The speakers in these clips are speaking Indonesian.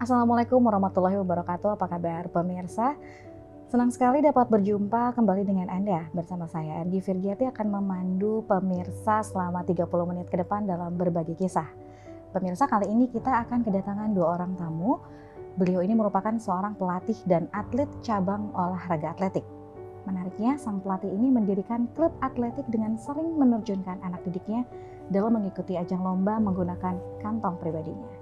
Assalamualaikum warahmatullahi wabarakatuh. Apa kabar pemirsa? Senang sekali dapat berjumpa kembali dengan Anda. Bersama saya Ergi Virgiati akan memandu pemirsa selama 30 menit ke depan dalam berbagi kisah. Pemirsa, kali ini kita akan kedatangan dua orang tamu. Beliau ini merupakan seorang pelatih dan atlet cabang olahraga atletik. Menariknya, sang pelatih ini mendirikan klub atletik dengan sering menerjunkan anak didiknya dalam mengikuti ajang lomba menggunakan kantong pribadinya.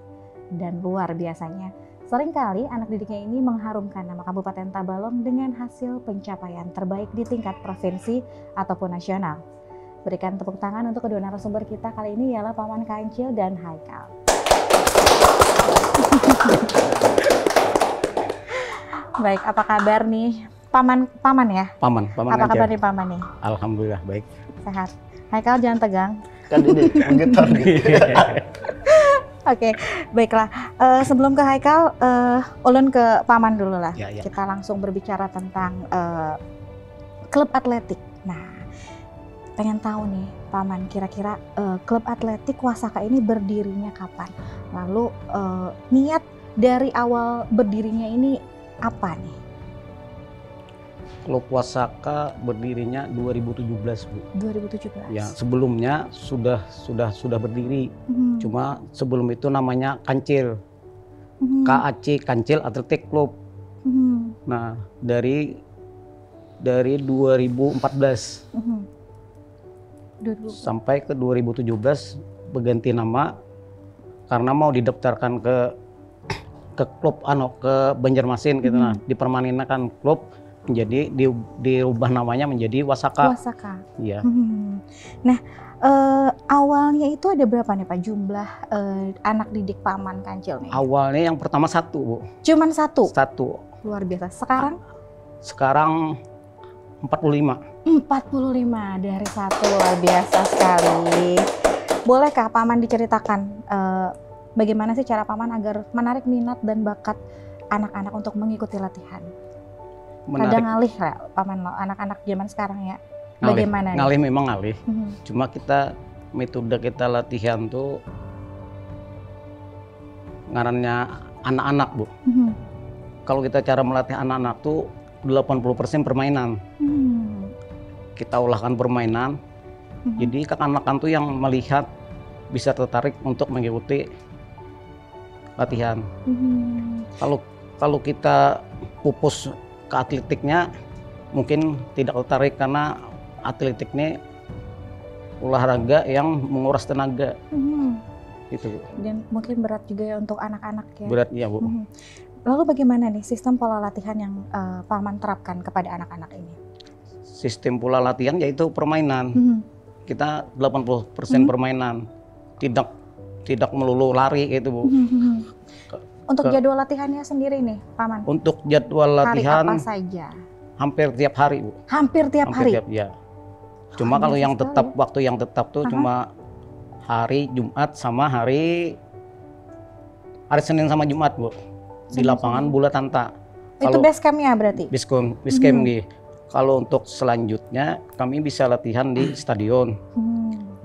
Dan luar biasanya, seringkali anak didiknya ini mengharumkan nama Kabupaten Tabalong dengan hasil pencapaian terbaik di tingkat provinsi ataupun nasional. Berikan tepuk tangan untuk kedua narasumber kita kali ini ialah Paman Kancil dan Haikal. Baik, apa kabar nih? Paman ya? Paman apa kabar nih Paman nih? Alhamdulillah baik. Sehat. Haikal jangan tegang. Kan ini getar gitu. Oke, baiklah. Sebelum ke Haikal, ulun ke Paman dulu lah. Ya. Kita langsung berbicara tentang klub atletik. Nah, pengen tahu nih, Paman, kira-kira klub atletik Wasaka ini berdirinya kapan? Lalu niat dari awal berdirinya ini apa nih? Klub Wasaka berdirinya 2017, Bu. 2017. Ya, sebelumnya sudah berdiri. Cuma sebelum itu namanya Kancil. KAC, Kancil Atletik Club. Nah, dari 2014 sampai ke 2017 berganti nama karena mau didaftarkan ke klub ke Banjarmasin gitu. Nah, dipermanenkan klub menjadi dirubah namanya menjadi Wasaka. Wasaka. Iya. Nah, awalnya itu ada berapa nih Pak jumlah anak didik Paman Kancil nih? Awalnya yang pertama 1, Bu. Cuman 1? 1. Luar biasa. Sekarang? Sekarang 45. 45 dari 1, luar biasa sekali. Bolehkah Paman diceritakan bagaimana sih cara Paman agar menarik minat dan bakat anak-anak untuk mengikuti latihan? Kadang ngalih lah Paman lo, anak-anak zaman sekarang ya. Bagaimana ngalih nih? Memang ngalih. Cuma metode kita latihan tuh ngarannya anak-anak, Bu. Kalau kita cara melatih anak-anak tuh 80% permainan. Kita olahkan permainan. Jadi kanak-kanak tuh yang melihat bisa tertarik untuk mengikuti latihan. Kalau kita pupus ke atletiknya mungkin tidak tertarik karena atletik ini olahraga yang menguras tenaga. Gitu. Dan mungkin berat juga ya untuk anak-anak ya. Berat ya, Bu. Lalu bagaimana nih sistem pola latihan yang Paman terapkan kepada anak-anak ini? Sistem pola latihan yaitu permainan. Kita 80% permainan. Tidak melulu lari gitu, Bu. Untuk jadwal latihannya sendiri nih, Paman? Untuk jadwal latihan hari apa saja? Hampir tiap hari, Bu. Hampir tiap hari? Ya. Cuma kalau yang tetap, waktu yang tetap tuh cuma hari Jumat sama hari Senin sama Jumat, Bu. Di lapangan Bula Tanta. Itu base camp-nya berarti? Base camp gitu. Kalau untuk selanjutnya kami bisa latihan di stadion.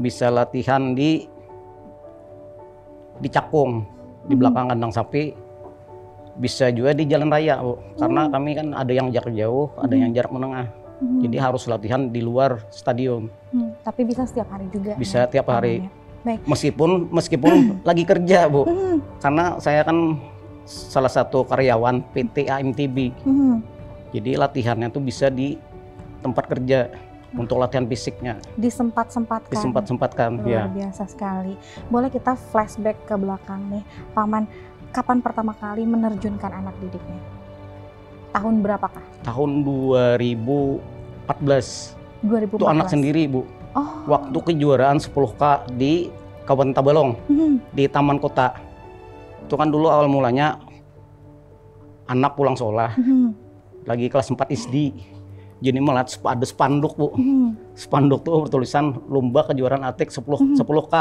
Bisa latihan di Cakung. Di belakang kandang sapi, bisa juga di jalan raya, Bu. Karena kami kan ada yang jarak jauh, ada yang jarak menengah. Jadi harus latihan di luar stadion. Tapi bisa setiap hari juga? Bisa tiap hari. Baik. Meskipun lagi kerja, Bu. Karena saya kan salah satu karyawan PT AMTB. Jadi latihannya tuh bisa di tempat kerja. Untuk latihan fisiknya disempat-sempatkan. Luar biasa sekali. Boleh kita flashback ke belakang nih, Paman, kapan pertama kali menerjunkan anak didiknya? Tahun berapakah? Tahun 2014. 2014. Itu anak sendiri, Bu. Waktu kejuaraan 10K di Kabupaten Tabalong, di Taman Kota. Itu kan dulu awal mulanya anak pulang sekolah, lagi kelas 4 SD. Jadi melihat ada spanduk, Bu. Spanduk tuh bertulisan lomba kejuaraan atletik 10K.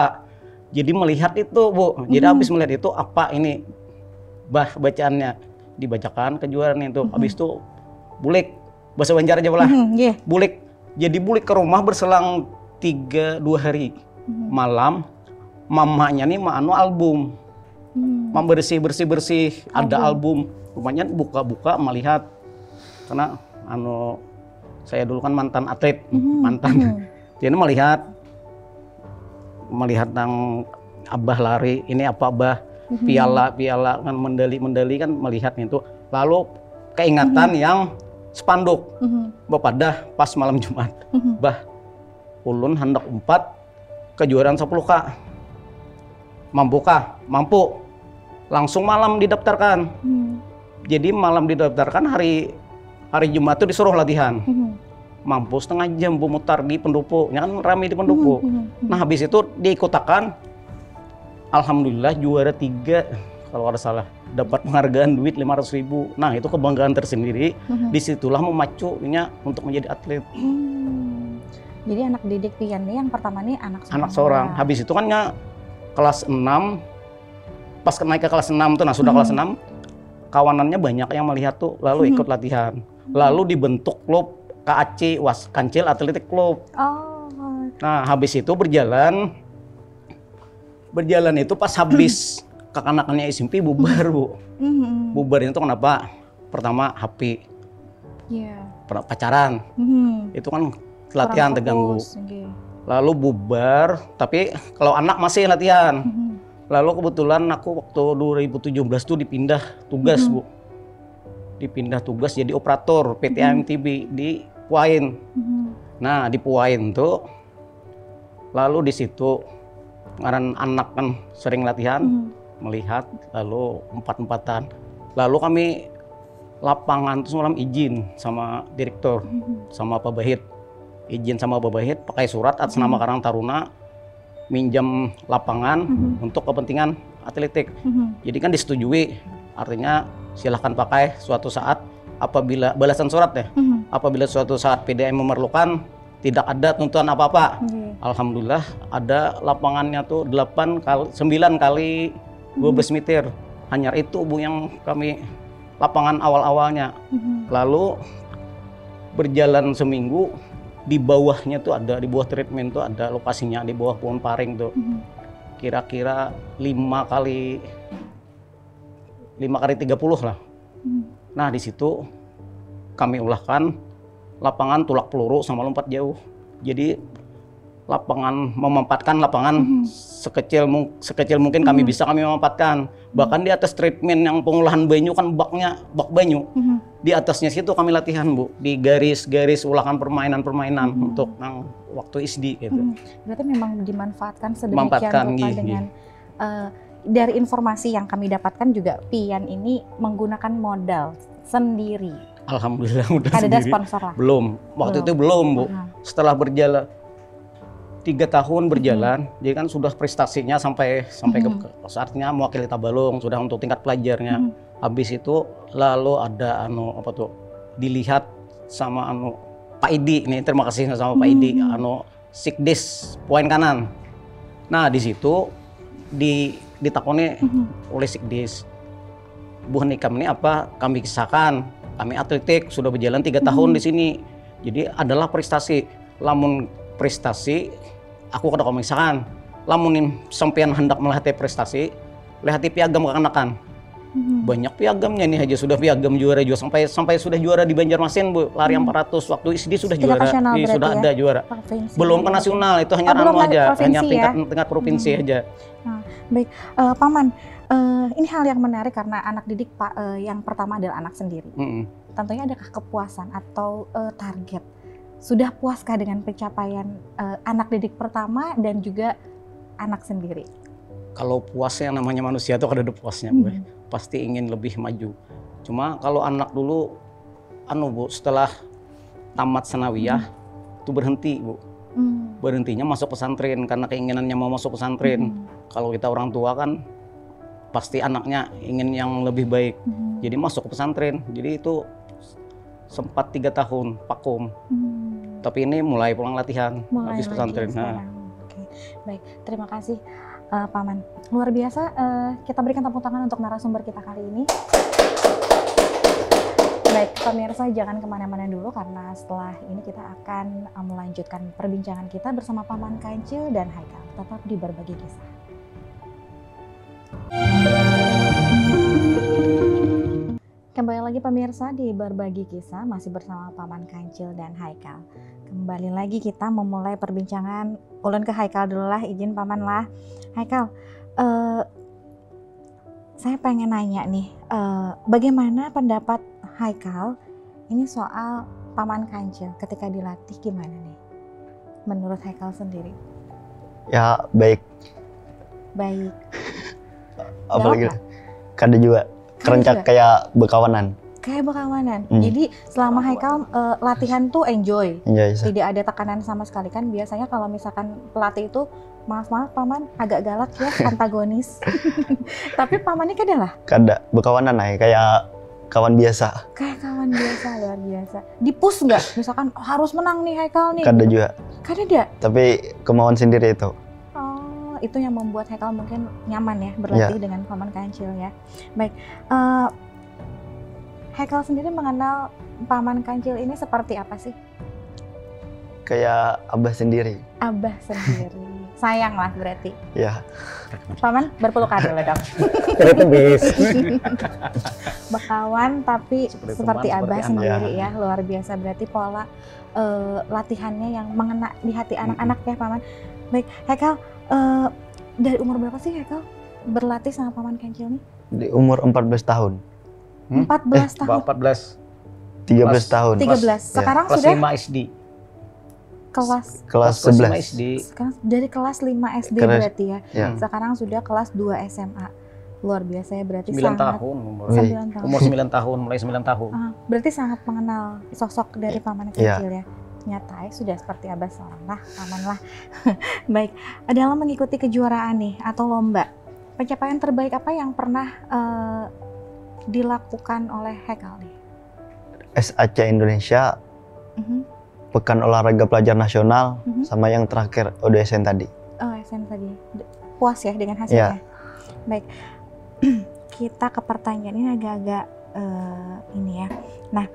Jadi melihat itu, Bu. Jadi habis melihat itu apa ini bacaannya, dibacakan kejuaraan itu. Habis itu bulik, bahasa Banjar aja lah. Bulik. Jadi bulik ke rumah berselang 2 hari. Malam mamanya nih album. membersih-bersih, ada album. Lumayan buka-buka melihat, karena saya dulu kan mantan atlet, jadi melihat yang abah lari, ini apa abah, piala kan, medali kan melihat itu. Lalu keingatan yang spanduk, Bapak dah pas malam Jumat, bah ulun hendak umpat kejuaraan 10K, mampukah? Mampu. Langsung malam didaftarkan. Jadi malam didaftarkan, hari Jumat itu disuruh latihan. Mampu setengah jam memutar di pendopo, ya kan rame di pendopo. Nah habis itu diikutakan, alhamdulillah juara 3 kalau ada salah, dapat penghargaan duit 500.000. Nah itu kebanggaan tersendiri. Disitulah memacunya untuk menjadi atlet. Jadi anak didik pian nih yang pertama nih anak seorang. Habis itu kan ya kelas 6, pas naik ke kelas 6 tuh, nah sudah kelas 6, kawanannya banyak yang melihat tuh, lalu ikut latihan. Lalu dibentuk klub KAC, Kancil Athletic Club. Nah habis itu berjalan itu pas habis kekanakannya SMP bubar, Bu. Bubar itu kenapa? Pertama HP, pacaran, itu kan latihan terganggu. Lalu bubar, tapi kalau anak masih latihan. Lalu kebetulan aku waktu 2017 tuh dipindah tugas, Bu. Dipindah tugas jadi operator PT AMTB di Puain. Nah di Puain tuh, lalu di situ ngaran anak kan sering latihan, melihat, lalu empat-empatan. Lalu kami lapangan tuh semalam izin sama direktur, sama Pak Bahit. Izin sama Pak Bahit, pakai surat atas nama Karang Taruna, minjam lapangan untuk kepentingan atletik. Jadi kan disetujui, artinya silahkan pakai suatu saat apabila balasan surat ya. Apabila suatu saat PDAM memerlukan, tidak ada tuntutan apa-apa. Alhamdulillah ada lapangannya tuh 9 kali 12 meter. Hanya itu, Bu, yang kami lapangan awal-awalnya. Lalu berjalan seminggu, di bawahnya tuh ada, di bawah treatment tuh ada lokasinya, di bawah pohon paring tuh. Kira-kira 5 kali 30 lah. Nah di situ kami ulahkan lapangan tulak peluru sama lompat jauh. Jadi memanfaatkan lapangan sekecil mungkin kami bisa kami memanfaatkan. Bahkan di atas treatment yang pengolahan banyu kan bak banyu. Di atasnya situ kami latihan, Bu, di garis-garis ulakan permainan untuk waktu SD gitu. Berarti memang dimanfaatkan sedemikian rupa dengan dari informasi yang kami dapatkan juga pian ini menggunakan modal sendiri. Alhamdulillah udah ada sendiri. Sponsor lah? Belum. Waktu itu belum, Bu. Setelah berjalan 3 tahun berjalan, jadi kan sudah prestasinya sampai ke saatnya mewakili Tabalong, sudah untuk tingkat pelajarnya. Habis itu lalu ada dilihat sama Pak Idi, ini terima kasih sama Pak Idi, Sikdis poin kanan. Nah di situ ditakoni oleh Sikdis, Bu Nikam ini apa? Kami kisahkan, kami atletik sudah berjalan 3 tahun di sini, jadi adalah prestasi. Lamun prestasi, aku kada komisakan. Lamunin sampean hendak melihati prestasi, lihati piagam kekanakan. Banyak piagamnya nih, aja sudah piagam juara juga sampai sudah juara di Banjarmasin, Bu, lari 400 waktu SD sudah juara. Sudah ada juara. Provinsi. Belum ke nasional, itu hanya aja, hanya tingkat provinsi aja. Nah, baik, Paman, ini hal yang menarik karena anak didik yang pertama adalah anak sendiri. Tentunya adakah kepuasan atau target? Sudah puaskah dengan pencapaian anak didik pertama dan juga anak sendiri? Kalau puasnya, namanya manusia tuh ada puasnya, Bu. Pasti ingin lebih maju. Cuma kalau anak dulu, Bu, setelah tamat sanawiyah itu berhenti, Bu. Berhentinya masuk pesantren karena keinginannya mau masuk pesantren. Kalau kita orang tua kan pasti anaknya ingin yang lebih baik. Jadi masuk ke pesantren. Jadi itu sempat 3 tahun vakum. Tapi ini mulai pulang latihan habis pesantren. Oke. Baik, terima kasih Paman. Luar biasa, kita berikan tepuk tangan untuk narasumber kita kali ini. Baik, pemirsa jangan kemana-mana dulu karena setelah ini kita akan melanjutkan perbincangan kita bersama Paman Kancil dan Haikal. Tetap di Berbagi Kisah. Kembali lagi pemirsa di Berbagi Kisah, masih bersama Paman Kancil dan Haikal. Kembali lagi kita memulai perbincangan. Ulun ke Haikal dulu lah, izin Paman lah. Haikal, saya pengen nanya nih, bagaimana pendapat Haikal ini soal Paman Kancil ketika dilatih, gimana nih? Menurut Haikal sendiri? Ya baik. Baik. Apalagi kada juga kerencak kayak bekawanan. Kayak bekawanan. Jadi selama Haikal latihan tuh enjoy. Tidak ada tekanan sama sekali. Kan biasanya kalau misalkan pelatih itu maaf Paman agak galak ya, antagonis. Tapi Pamannya kada lah. Kada bekawanan kayak kawan biasa. Kayak kawan biasa, luar biasa. Di-push nggak? Misalkan harus menang nih Haikal nih. Kada gitu. juga. Kada ada. Tapi kemauan sendiri itu. Oh, itu yang membuat Haikal mungkin nyaman ya berlatih dengan Paman Kancil ya. Baik. Haikal sendiri mengenal Paman Kancil ini seperti apa sih? Kayak abah sendiri. Abah sendiri. Sayang lah berarti. Ya. Paman berpelukan dulu dong. Itu bis. Bekawan tapi seperti abah seperti sendiri ya. Luar biasa berarti pola latihannya yang mengena di hati anak-anak ya Paman. Baik, Haikal dari umur berapa sih Haikal berlatih sama Paman Kancil nih? Di umur 14 tahun. 14 tahun. 14. 13 tahun. 13. Sekarang Kelas sudah 5 SD. Kelas 5 11. SD. Sekarang dari kelas 5 SD berarti ya. Sekarang sudah kelas 2 SMA. Luar biasa ya berarti 9 sangat tahun umur. 9 tahun. Umur 9 tahun, mulai 9 tahun. Berarti sangat mengenal sosok dari Paman Kancil ya. Nyata ya sudah seperti abah seorang lah, Paman lah. Baik, dalam mengikuti kejuaraan nih atau lomba, pencapaian terbaik apa yang pernah dilakukan oleh Haikal nih? SAC Indonesia, Pekan Olahraga Pelajar Nasional, sama yang terakhir ODSN tadi. Oh, SN tadi. Puas ya dengan hasilnya? Baik, kita ke pertanyaan ini agak-agak ini ya. Nah,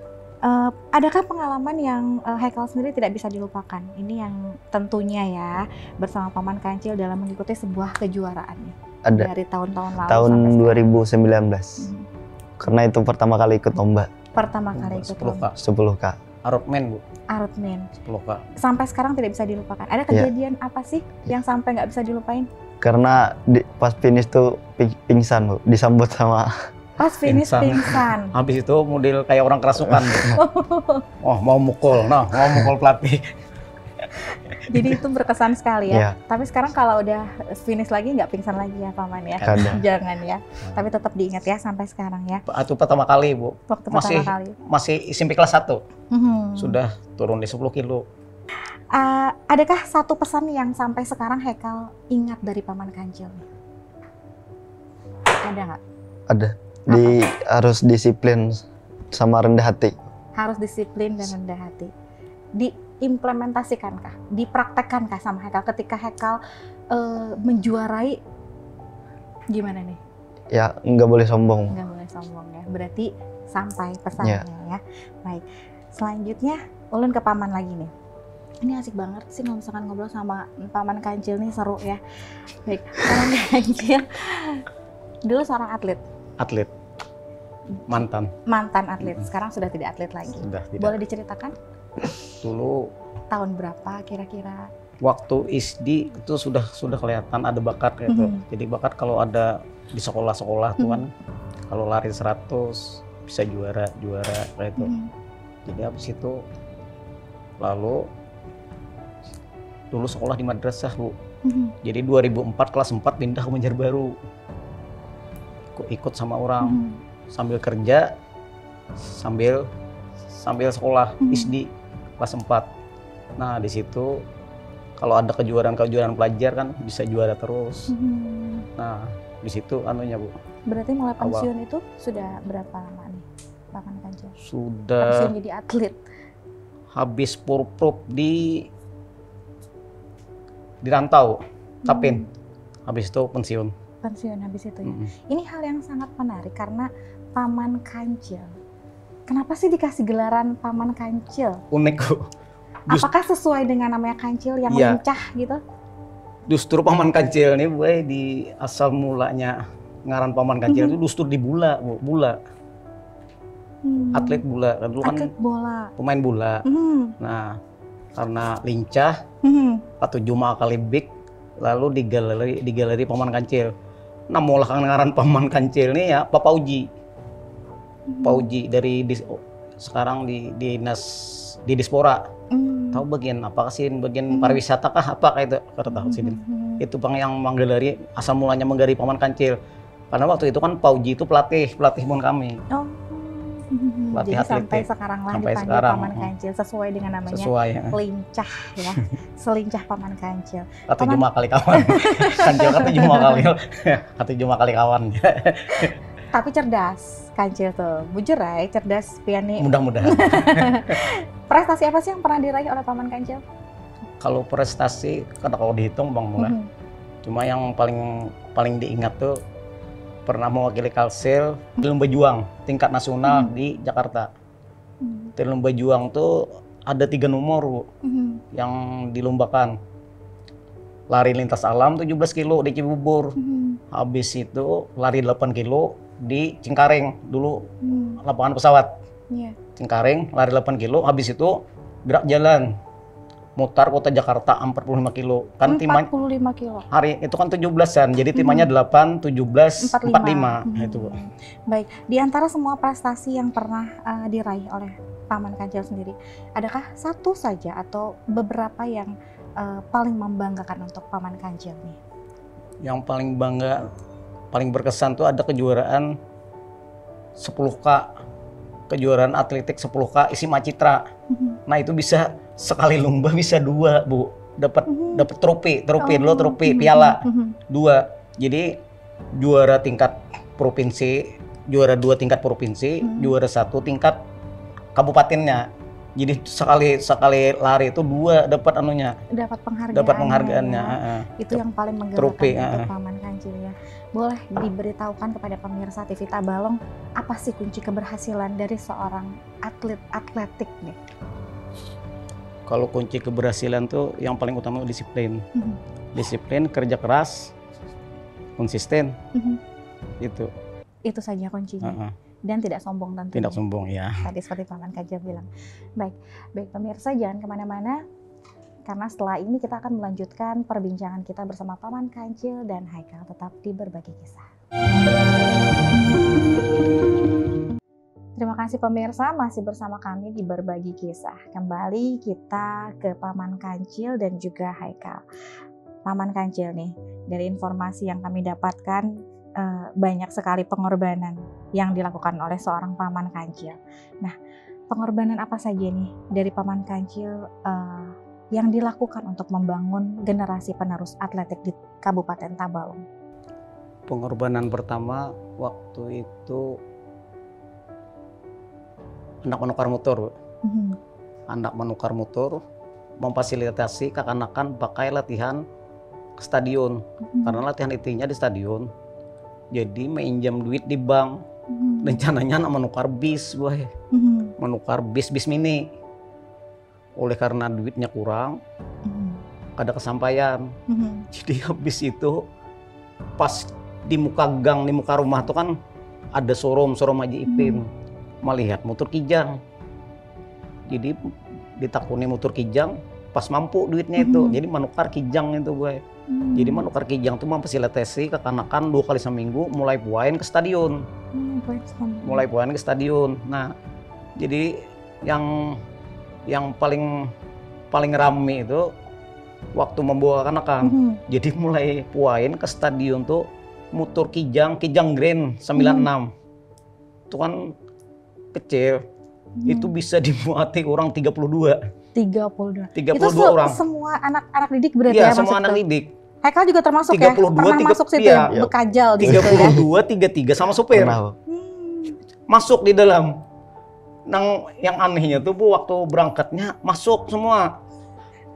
adakah pengalaman yang Haikal sendiri tidak bisa dilupakan? Ini yang tentunya ya bersama Paman Kancil dalam mengikuti sebuah kejuaraan nih. Ada. Dari tahun-tahun lalu Tahun sampai 2019. Karena itu pertama kali ikut lomba. Pertama kali ikut 10K. 10K. Arutmen, Bu. Arutmen. 10K. Sampai sekarang tidak bisa dilupakan. Ada kejadian apa sih yang sampai nggak bisa dilupain? Karena pas finish tuh pingsan, Bu. Disambut sama... Pas finish pingsan. Habis itu model kayak orang kerasukan. Oh, mau mukul pelatih. Jadi itu berkesan sekali ya. Tapi sekarang kalau udah finish lagi nggak pingsan lagi ya Paman ya? Jangan ya. Tapi tetap diingat ya sampai sekarang ya. Itu pertama kali, Bu. Waktu pertama kali. Masih SMP kelas 1. Sudah turun di 10 kilo. Adakah satu pesan yang sampai sekarang Haikal ingat dari Paman Kancil? Ada nggak? Ada. Harus disiplin sama rendah hati. Harus disiplin dan rendah hati. Diimplementasikankah? Dipraktekkankah sama Haikal ketika Haikal menjuarai? Gimana nih? Ya, nggak boleh sombong. Nggak boleh sombong ya. Berarti sampai pesannya ya. Baik. Selanjutnya, ulun ke Paman lagi nih. Ini asik banget sih kalau misalkan ngobrol sama Paman Kancil nih, seru ya. Baik, Paman Kancil dulu seorang atlet. Atlet. Mantan Atlet. Sekarang sudah tidak atlet lagi. Sudah tidak. Boleh diceritakan? Dulu tahun berapa kira-kira? Waktu SD itu sudah kelihatan ada bakat kayak itu. Jadi bakat kalau ada di sekolah-sekolah tuh kan, kalau lari 100 bisa juara kayak itu. Jadi habis itu lalu dulu sekolah di madrasah, Bu. Jadi 2004 kelas 4 pindah ke Banjarbaru. Ikut sama orang sambil kerja sambil sekolah SD kelas 4. Nah, di situ kalau ada kejuaraan pelajar kan bisa juara terus. Nah, di situ anunya, Bu. Berarti mulai pensiun itu sudah berapa lama nih, Paman Kancil? Sudah pensiun jadi atlet. Habis purprop di rantau, Tapin. Habis itu pensiun habis itu ya. Ini hal yang sangat menarik karena Paman Kancil. Kenapa sih dikasih gelaran Paman Kancil? Unik, Bu. Apakah sesuai dengan namanya Kancil yang lincah gitu? Justru Paman Kancil ini, Bu, di asal mulanya ngaran Paman Kancil itu justru di Bula, Bu. Bula. atlet bola. Dulu kan Atlet bola. pemain bola. Nah, karena lincah, atau cuma kali big, lalu di galeri Paman Kancil. Nah, mulai ngaran Paman Kancil nih ya Pak Pauji. Pauji sekarang di dinas di Dispora. Tahu bagian apa sih? Bagian pariwisata kah apa kayak itu? Kata tahu sih. Itu bang yang menggelari asal mulanya menggelari Paman Kancil. Karena waktu itu kan Pauji itu pelatih pun kami. Oh. Pelatih Jadi atletik. sampai sekarang lah Sampai dipanggil sekarang. Paman Kancil sesuai dengan namanya. Sesuai ya. Lincah ya. Selincah Paman Kancil. Kata cuma kali kawan. Kancil kata cuma kali. Kata cuma kali kawan. Tapi cerdas Kancil tuh. Bujur ya, cerdas piani. Mudah-mudahan. Prestasi apa sih yang pernah diraih oleh Paman Kancil? Kalau prestasi kalau dihitung Bang Mula. Cuma yang paling diingat tuh pernah mewakili Kalsel di lomba juang tingkat nasional di Jakarta. Di lomba juang tuh ada 3 nomor Bu, yang dilombakan. Lari lintas alam 17 kilo di Cibubur. Habis itu lari 8 kilo di Cengkareng dulu, lapangan pesawat. Cengkareng lari 8 kilo, habis itu gerak jalan mutar kota Jakarta 45 kilo. Kan 45 kilo. Hari itu kan 17-an, jadi timanya 8, 17, 45. Itu. Baik, di antara semua prestasi yang pernah diraih oleh Paman Kancil sendiri, adakah satu saja atau beberapa yang paling membanggakan untuk Paman Kancil nih? Yang paling bangga, paling berkesan tuh ada kejuaraan 10K, kejuaraan atletik 10K isi Macitra. Nah itu bisa sekali lomba bisa 2 Bu, dapat trofi piala 2. Jadi juara tingkat provinsi, juara 2 tingkat provinsi, juara 1 tingkat kabupatennya. Jadi sekali lari itu 2 dapat anunya. Dapat penghargaannya. Itu yang paling menggembirakan untuk Paman Kancil ya. Boleh diberitahukan kepada pemirsa TV Tabalong apa sih kunci keberhasilan dari seorang atlet atletik nih? Kalau kunci keberhasilan tuh yang paling utama disiplin. Disiplin, kerja keras, konsisten. Itu saja kuncinya. Dan tidak sombong tentunya. Tidak sombong ya. Tadi seperti Paman Kancil bilang. Baik pemirsa jangan kemana-mana. Karena setelah ini kita akan melanjutkan perbincangan kita bersama Paman Kancil dan Haikal, tetap di Berbagi Kisah. Terima kasih pemirsa, masih bersama kami di Berbagi Kisah. Kembali kita ke Paman Kancil dan juga Haikal. Paman Kancil nih, dari informasi yang kami dapatkan, banyak sekali pengorbanan yang dilakukan oleh seorang Paman Kancil. Nah, pengorbanan apa saja nih dari Paman Kancil yang dilakukan untuk membangun generasi penerus atletik di Kabupaten Tabalong? Pengorbanan pertama waktu itu anak menukar motor, Bu. Anak menukar motor memfasilitasi kekanakan pakai latihan ke stadion. Karena latihan intinya di stadion. Jadi minjam duit di bank. Rencananya anak menukar bis, boy. Menukar bis mini. Oleh karena duitnya kurang, ada kesampaian. Jadi habis itu pas di muka gang, di muka rumah tuh kan ada showroom Haji Ipin. Melihat motor kijang. Jadi ditakuni motor kijang, pas mampu duitnya itu. Jadi menukar kijang itu, boy. Jadi menukar kijang itu memfasilitasi kekanakan 2 kali seminggu mulai puain ke stadion. Mulai puain ke stadion. Nah, jadi yang paling rame itu waktu membawa kanakan. Jadi mulai puain ke stadion tuh motor kijang Grand 96. Itu kan kecil. Itu bisa dimuati orang 32. 32 itu orang. Semua anak-anak didik berarti ya? Iya, semua anak didik. Haikal juga termasuk 32, ya? Pernah masuk situ ya? Bekajal di situ ya? 32, 33 sama supir. Masuk di dalam. Yang anehnya tuh Bu, waktu berangkatnya masuk semua.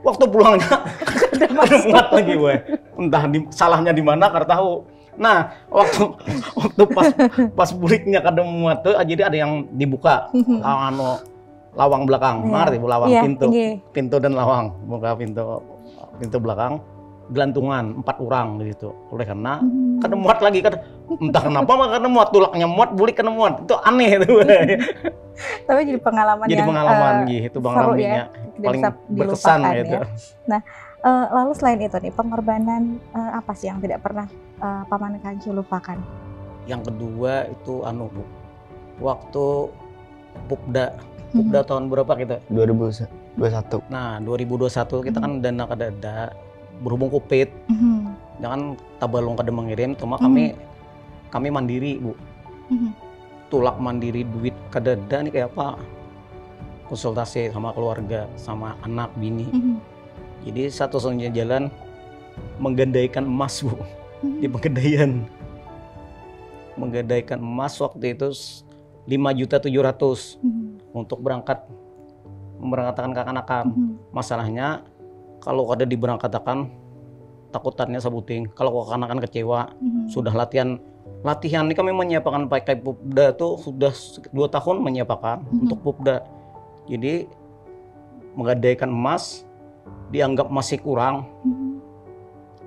Waktu pulangnya ada muat lagi, Bu. Entah salahnya di mana, karena tahu. Nah, waktu pas buliknya kada muat tuh, jadi ada yang dibuka. Lawang belakang, ngerti Bu, lawang pintu dan lawang, buka pintu belakang. gelantungan 4 orang gitu. Oleh karena kada muat lagi kan, entah kenapa mah kada muat, tulaknya muat, bulik kada muat. Itu aneh itu. Tapi jadi pengalaman Jadi yang pengalaman gitu, Bang seru Ramlinya. ya, tidak Paling bisa berkesan dilupakan gitu. ya. Nah, lalu selain itu nih, pengorbanan apa sih yang tidak pernah Paman Kancil lupakan? Yang kedua itu Bu. Waktu Pupda tahun berapa kita? 2021. Nah, 2021 kita kan dana kadada berhubung Covid. Jangan Tabalong kada mengirim, cuma kami mandiri, Bu. Tulak mandiri, duit kadada nih kayak apa? Konsultasi sama keluarga, sama anak, bini. Jadi satu-satunya jalan menggadaikan emas, Bu. Di Pegadaian. Menggadaikan emas waktu itu 5.700.000 untuk memberangkatkan kekanakan. Masalahnya kalau ada diberangkatkan takutannya sabuting. Kalau kekanakan kecewa, sudah latihan ini kami menyiapkan pakai Pupda tuh sudah 2 tahun menyiapkan untuk Pupda. Jadi menggadaikan emas dianggap masih kurang.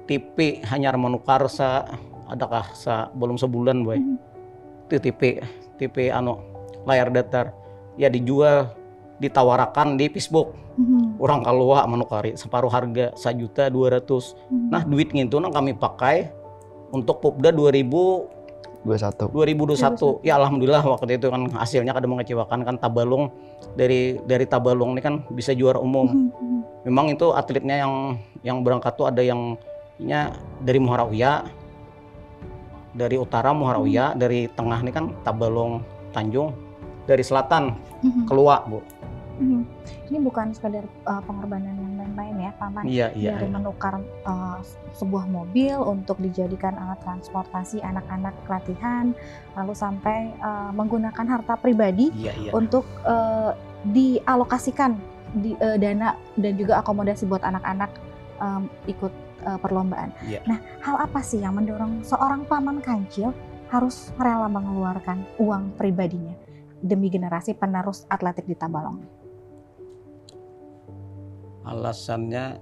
TV hanya menukar belum sebulan, boy. Itu TV layar datar ya dijual, ditawarakan di Facebook. Orang kalua menukari separuh harga 1.200.000. Nah, duit gitu kami pakai untuk Pupda 2021. Ya alhamdulillah waktu itu kan hasilnya kada mengecewakan kan. Tabalong dari Tabalong ini kan bisa juara umum. Memang itu atletnya yang berangkat tuh ada yang dari Muara Uya, dari utara Muara Uya, dari tengah ini kan Tabalong Tanjung, dari selatan keluar, Bu. Ini bukan sekedar pengorbanan yang main-main ya, Paman. Iya. Dari menukar sebuah mobil untuk dijadikan alat transportasi anak-anak latihan, lalu sampai menggunakan harta pribadi untuk dialokasikan dana dan juga akomodasi buat anak-anak ikut perlombaan. Nah, hal apa sih yang mendorong seorang Paman Kancil harus rela mengeluarkan uang pribadinya demi generasi penerus atletik di Tabalong? Alasannya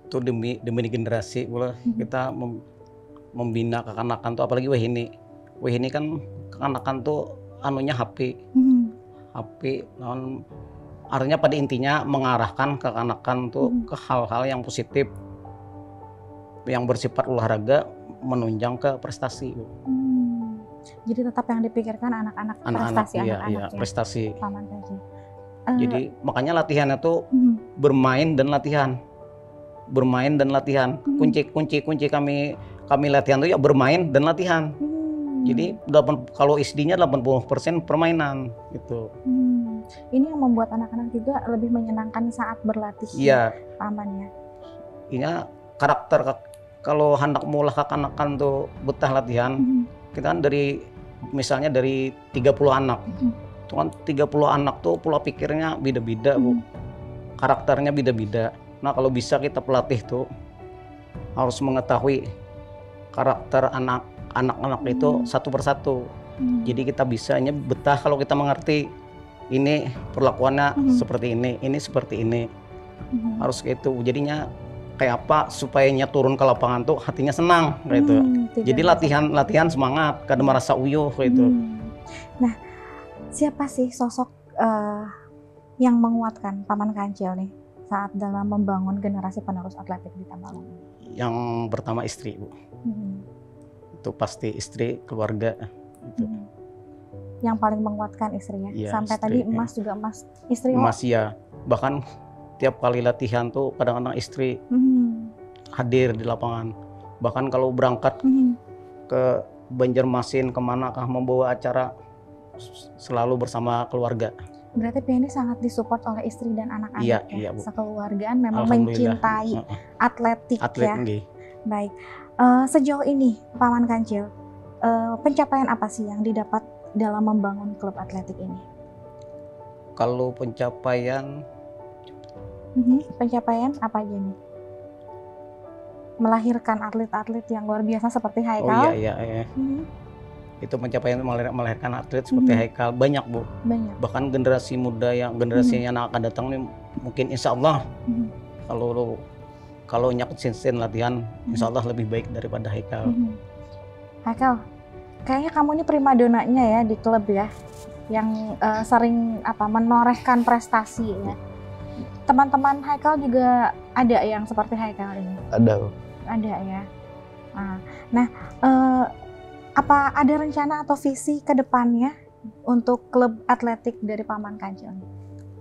itu demi generasi pula. Kita membina kekanakan tuh, apalagi ini kan kekanakan tuh anunya HP. Artinya pada intinya mengarahkan kekanakan tuh ke hal-hal yang positif, yang bersifat olahraga menunjang ke prestasi. Jadi tetap yang dipikirkan anak-anak prestasi, anak-anak ya, prestasi. Paman Kancil. Jadi makanya latihannya tuh bermain dan latihan. Kunci kami latihan tuh ya bermain dan latihan. Jadi kalau SD-nya 80% permainan gitu. Ini yang membuat anak-anak juga lebih menyenangkan saat berlatih. Iya. Paman ya. Ini karakter kalau hendak mulai kekanakan tuh betah latihan. Kita kan misalnya dari 30 anak. Itu kan 30 anak tuh pola pikirnya beda-beda, Bu. Karakternya beda-beda. Nah, kalau bisa kita pelatih tuh harus mengetahui karakter anak-anak itu satu persatu. Jadi kita bisanya betah kalau kita mengerti ini perlakuannya seperti ini seperti ini. Harus kayak itu. Jadinya kayak apa supaya turun ke lapangan tuh hatinya senang kayak itu. Jadi latihan semangat, kada merasa uyuh kayak itu. Nah, siapa sih sosok yang menguatkan Paman Kancil nih saat dalam membangun generasi penerus atletik di Tabalong? Yang pertama istri, Bu. Itu pasti istri, keluarga itu. Yang paling menguatkan istrinya. Ya, sampai istri, tadi emas juga istri. Emas ya. Bahkan tiap kali latihan tuh kadang-kadang istri hadir di lapangan. Bahkan kalau berangkat ke Banjarmasin kemanakah membawa acara, selalu bersama keluarga. Berarti PNI sangat disupport oleh istri dan anak-anak ya? Iya, Bu. Sekeluargaan memang mencintai atletik ya. Baik, sejauh ini Paman Kancil, pencapaian apa sih yang didapat dalam membangun klub atletik ini? Kalau pencapaian apa aja nih? Melahirkan atlet-atlet yang luar biasa seperti Haikal. Oh iya. Itu pencapaian melahirkan atlet seperti Haikal banyak, Bu. Banyak. Bahkan generasi muda yang anak akan datang nih mungkin insya Allah kalau konsisten latihan, insya Allah lebih baik daripada Haikal. Haikal, kayaknya kamu ini primadonanya ya di klub ya, yang sering menorehkan prestasi ya. Teman-teman Haikal juga ada yang seperti Haikal ini? Ada. Ada ya. Nah, apa ada rencana atau visi ke depannya untuk klub atletik dari Paman Kancil?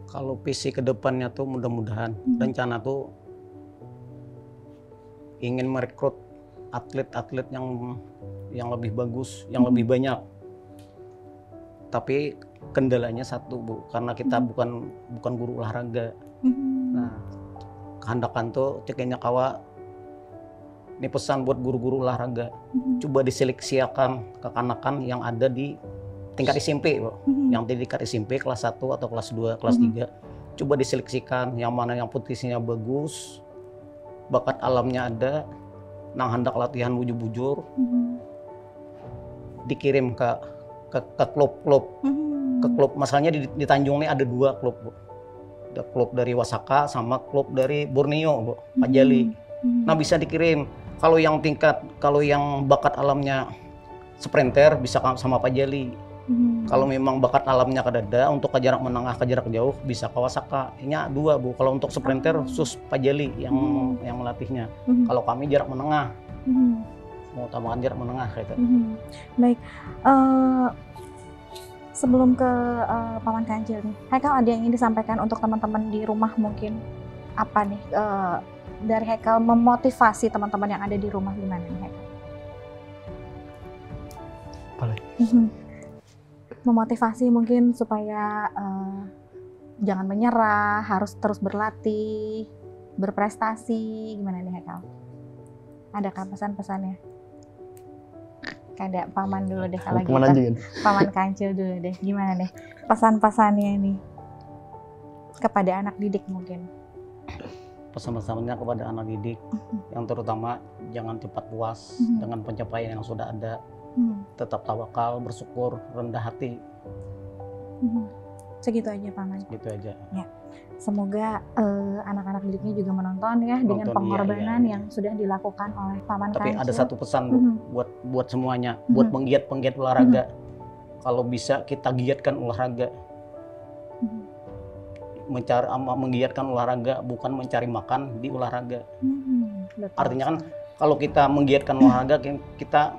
Kalau visi ke depannya tuh mudah-mudahan rencana tuh ingin merekrut atlet-atlet yang lebih bagus, yang lebih banyak. Tapi kendalanya satu, Bu, karena kita bukan guru olahraga. Nah, kehendakan tuh cekenya kawa. Ini pesan buat guru-guru olahraga. Coba diseleksikan kekanakan yang ada di tingkat SMP, Bu. Yang di tingkat SMP kelas 1 atau kelas 2, kelas 3. Coba diseleksikan yang mana yang potensinya bagus, bakat alamnya ada, nang hendak latihan bujur-bujur. Dikirim ke klub-klub. Ke klub, masalahnya di Tanjung ini ada 2 klub, Bu. Ada klub dari Wasaka sama klub dari Borneo, Bu, Pajali. Nah, bisa dikirim. Kalau yang bakat alamnya sprinter bisa sama Pajali. Kalau memang bakat alamnya kadada untuk ke jarak menengah, ke jarak jauh bisa ke Wasaka. Ini 2, Bu. Kalau untuk sprinter khusus Pajali yang melatihnya. Kalau kami jarak menengah. Mau tambahan jarak menengah kayak gitu. Baik. Sebelum ke Paman Kancil nih, Haikal ada yang ingin disampaikan untuk teman-teman di rumah mungkin? Apa nih dari Haikal memotivasi teman-teman yang ada di rumah gimana nih Haikal? Boleh. Memotivasi mungkin supaya jangan menyerah, harus terus berlatih, berprestasi, gimana nih Haikal? Adakah pesan-pesannya? Kayak Paman dulu deh kalau gitu. Kan? Paman Kancil dulu deh, gimana nih pesan-pesannya ini kepada anak didik mungkin? Pesan-pesannya kepada anak didik yang terutama jangan cepat puas dengan pencapaian yang sudah ada. Tetap tawakal, bersyukur, rendah hati. Segitu aja Paman. Segitu aja. Ya. Semoga anak-anak didiknya juga menonton ya dengan pengorbanan yang sudah dilakukan oleh Paman Kancil. Tapi ada satu pesan buat semuanya, buat penggiat olahraga. Kalau bisa kita giatkan olahraga. Menggiatkan olahraga bukan mencari makan di olahraga. Artinya kan kalau kita menggiatkan olahraga kita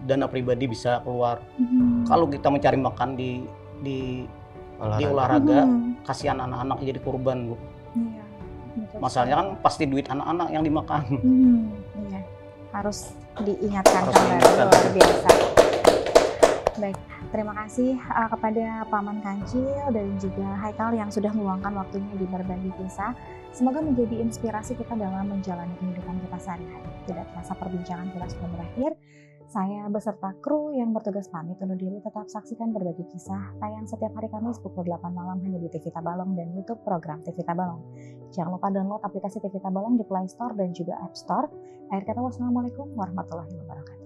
dana pribadi bisa keluar. Kalau kita mencari makan di olahraga, kasihan anak-anak jadi korban, Bu. Iya, masalahnya kan pasti duit anak-anak yang dimakan. Iya, harus diingatkan luar biasa. Baik, terima kasih kepada Paman Kancil dan juga Haikal yang sudah meluangkan waktunya di berbagi kisah. Semoga menjadi inspirasi kita dalam menjalani kehidupan kita sehari-hari. Tidak terasa perbincangan kita sudah berakhir. Saya beserta kru yang bertugas pamit undur diri. Tetap saksikan Berbagi Kisah tayang setiap hari Kamis pukul 8 malam hanya di TV Tabalong dan YouTube program TV Tabalong. Jangan lupa download aplikasi TV Tabalong di Play Store dan juga App Store. Akhir kata, wassalamualaikum warahmatullahi wabarakatuh.